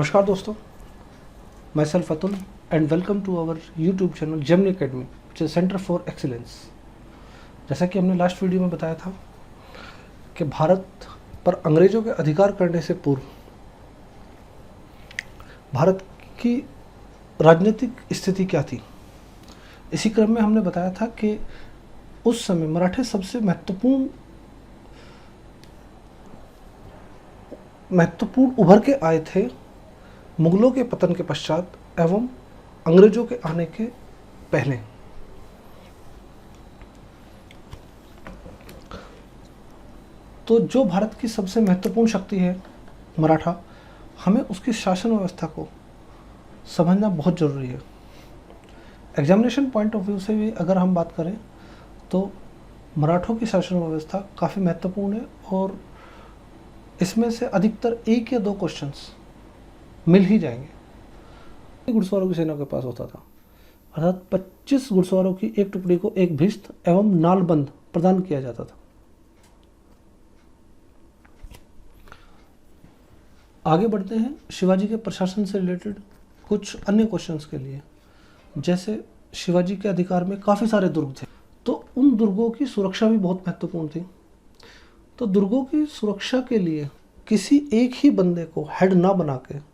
नमस्कार दोस्तों, myself Atul and welcome to our YouTube channel Gemini Academy which is centre for excellence. जैसा कि हमने लास्ट वीडियो में बताया था कि भारत पर अंग्रेज़ों के अधिकार करने से पूर्व भारत की राजनीतिक स्थिति क्या थी। इसी क्रम में हमने बताया था कि उस समय मराठे सबसे महत्वपूर्ण उभर के आए थे मुगलों के पतन के पश्चात एवं अंग्रेजों के आने के पहले। तो जो भारत की सबसे महत्वपूर्ण शक्ति है मराठा, हमें उसकी शासन व्यवस्था को समझना बहुत ज़रूरी है। एग्जामिनेशन पॉइंट ऑफ व्यू से भी अगर हम बात करें तो मराठों की शासन व्यवस्था काफ़ी महत्वपूर्ण है और इसमें से अधिकतर एक या दो क्वेश्चंस मिल ही जाएंगे। घुड़सवारों की सेना के पास होता था, अर्थात 25 घुड़सवारों की एक टुकड़ी को एक भिस्त एवं नालबंद प्रदान किया जाता था। आगे बढ़ते हैं शिवाजी के प्रशासन से रिलेटेड कुछ अन्य क्वेश्चंस के लिए। जैसे शिवाजी के अधिकार में काफ़ी सारे दुर्ग थे, तो उन दुर्गों की सुरक्षा भी बहुत महत्वपूर्ण थी। तो दुर्गों की सुरक्षा के लिए किसी एक ही बंदे को हेड ना बना के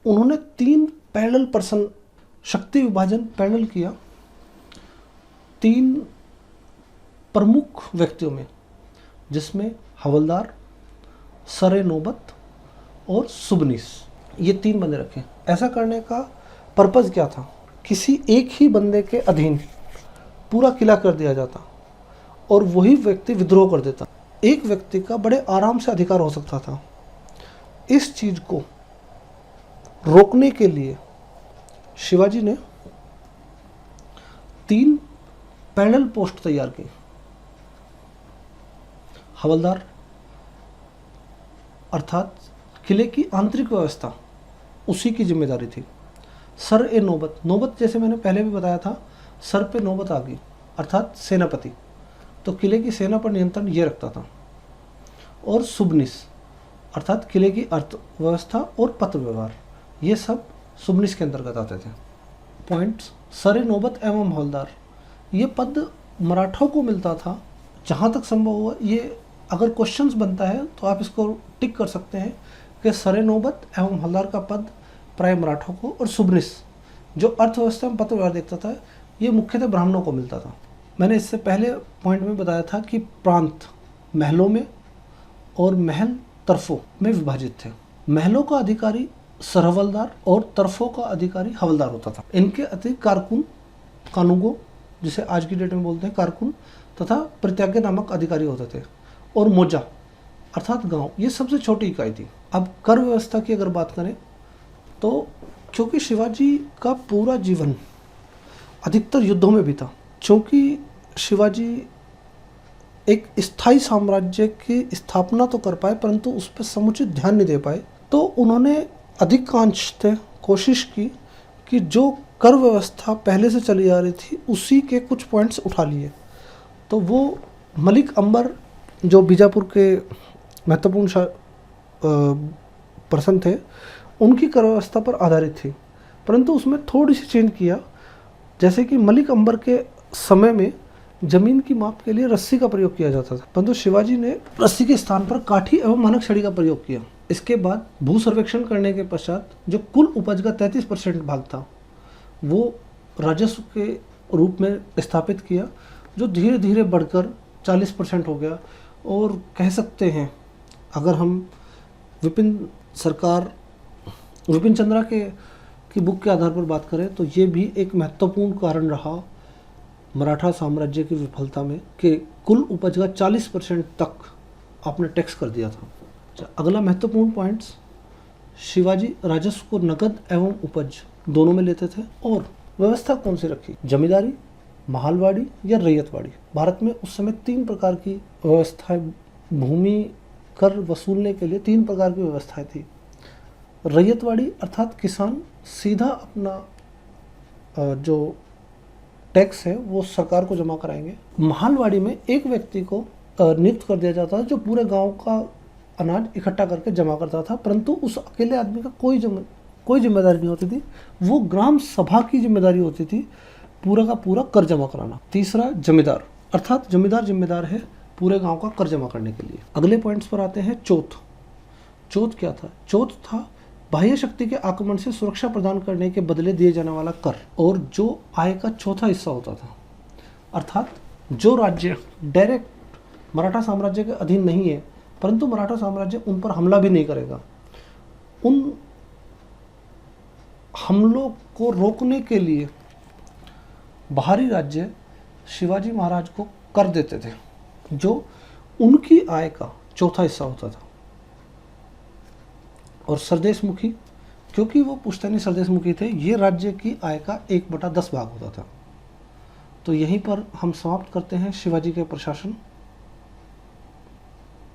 उन्होंने 3 पैरेलल पर्सन शक्ति विभाजन पैरेलल किया 3 प्रमुख व्यक्तियों में, जिसमें हवलदार, सरे नौबत और सुबनीस, ये 3 बंदे रखे। ऐसा करने का पर्पज़ क्या था? किसी एक ही बंदे के अधीन पूरा किला कर दिया जाता और वही व्यक्ति विद्रोह कर देता। एक व्यक्ति का बड़े आराम से अधिकार हो सकता था। इस चीज़ को रोकने के लिए शिवाजी ने 3 पैरेलल पोस्ट तैयार की। हवलदार अर्थात किले की आंतरिक व्यवस्था उसी की जिम्मेदारी थी। सर ए नौबत, नौबत जैसे मैंने पहले भी बताया था, सर पे नौबत आ गई अर्थात सेनापति, तो किले की सेना पर नियंत्रण ये रखता था। और सुबनिस अर्थात किले की अर्थव्यवस्था और पत्र व्यवहार, ये सब सुबनिस के अंतर्गत आते थे। पॉइंट्स, सरे नौबत एवं हवलदार, ये पद मराठों को मिलता था। जहाँ तक संभव हुआ, ये अगर क्वेश्चंस बनता है तो आप इसको टिक कर सकते हैं कि सरे नौबत एवं हवलदार का पद प्राय मराठों को, और सुबनिस जो अर्थव्यवस्था में पत्र व्यवहार देखता था, ये मुख्यतः ब्राह्मणों को मिलता था। मैंने इससे पहले पॉइंट में बताया था कि प्रांत महलों में और महल तरफों में विभाजित थे। महलों का अधिकारी सरहवलदार और तरफों का अधिकारी हवलदार होता था। इनके अतिरिक्त कारकुन, कानूगो जिसे आज की डेट में बोलते हैं कारकुन, तथा प्रत्याज्ञ नामक अधिकारी होते थे। और मोजा अर्थात गांव, ये सबसे छोटी इकाई थी। अब कर व्यवस्था की अगर बात करें तो क्योंकि शिवाजी का पूरा जीवन अधिकतर युद्धों में बीता, क्योंकि शिवाजी एक स्थायी साम्राज्य की स्थापना तो कर पाए परंतु उस पर समुचित ध्यान नहीं दे पाए, तो उन्होंने अधिकांशतः कोशिश की कि जो कर व्यवस्था पहले से चली आ रही थी उसी के कुछ पॉइंट्स उठा लिए। तो वो मलिक अंबर जो बीजापुर के महत्वपूर्ण पर्सन थे, उनकी कर व्यवस्था पर आधारित थी, परंतु उसमें थोड़ी सी चेंज किया। जैसे कि मलिक अंबर के समय में जमीन की माप के लिए रस्सी का प्रयोग किया जाता था, परंतु शिवाजी ने रस्सी के स्थान पर काठी एवं मानक छड़ी का प्रयोग किया। इसके बाद भू सर्वेक्षण करने के पश्चात जो कुल उपज का 33% भाग था वो राजस्व के रूप में स्थापित किया, जो धीरे धीरे बढ़कर 40% हो गया। और कह सकते हैं, अगर हम विपिन चंद्रा की बुक के आधार पर बात करें तो ये भी एक महत्वपूर्ण कारण रहा मराठा साम्राज्य की विफलता में कि कुल उपज का 40% तक आपने टैक्स कर दिया था। अगला महत्वपूर्ण पॉइंट्स, शिवाजी राजस्व को नकद एवं उपज दोनों में लेते थे। और व्यवस्था कौन सी रखी? जमींदारी, महालवाड़ी या रैयतवाड़ी। भारत में उस समय 3 प्रकार की व्यवस्थाएं, भूमि कर वसूलने के लिए 3 प्रकार की व्यवस्थाएं थी। रैयतवाड़ी अर्थात किसान सीधा अपना जो टैक्स है वो सरकार को जमा कराएंगे। महालवाड़ी में एक व्यक्ति को नियुक्त कर दिया जाता था जो पूरे गांव का अनाज इकट्ठा करके जमा करता था, परंतु उस अकेले आदमी का कोई कोई जिम्मेदारी नहीं होती थी, वो ग्राम सभा की जिम्मेदारी होती थी पूरा का पूरा कर जमा कराना। तीसरा जमींदार, अर्थात जमींदार जिम्मेदार है पूरे गांव का कर जमा करने के लिए। अगले पॉइंट्स पर आते हैं। चौथ, चौथ क्या था? चौथ था बाह्य शक्ति के आक्रमण से सुरक्षा प्रदान करने के बदले दिए जाने वाला कर, और जो आय का चौथा हिस्सा होता था। अर्थात जो राज्य डायरेक्ट मराठा साम्राज्य के अधीन नहीं है, परंतु मराठा साम्राज्य उन पर हमला भी नहीं करेगा, उन हमलों को रोकने के लिए बाहरी राज्य शिवाजी महाराज को कर देते थे, जो उनकी आय का चौथा हिस्सा होता था। और सरदेशमुखी, क्योंकि वो पुश्तैनी सरदेशमुखी थे, ये राज्य की आय का 1/10 भाग होता था। तो यहीं पर हम समाप्त करते हैं शिवाजी के प्रशासन।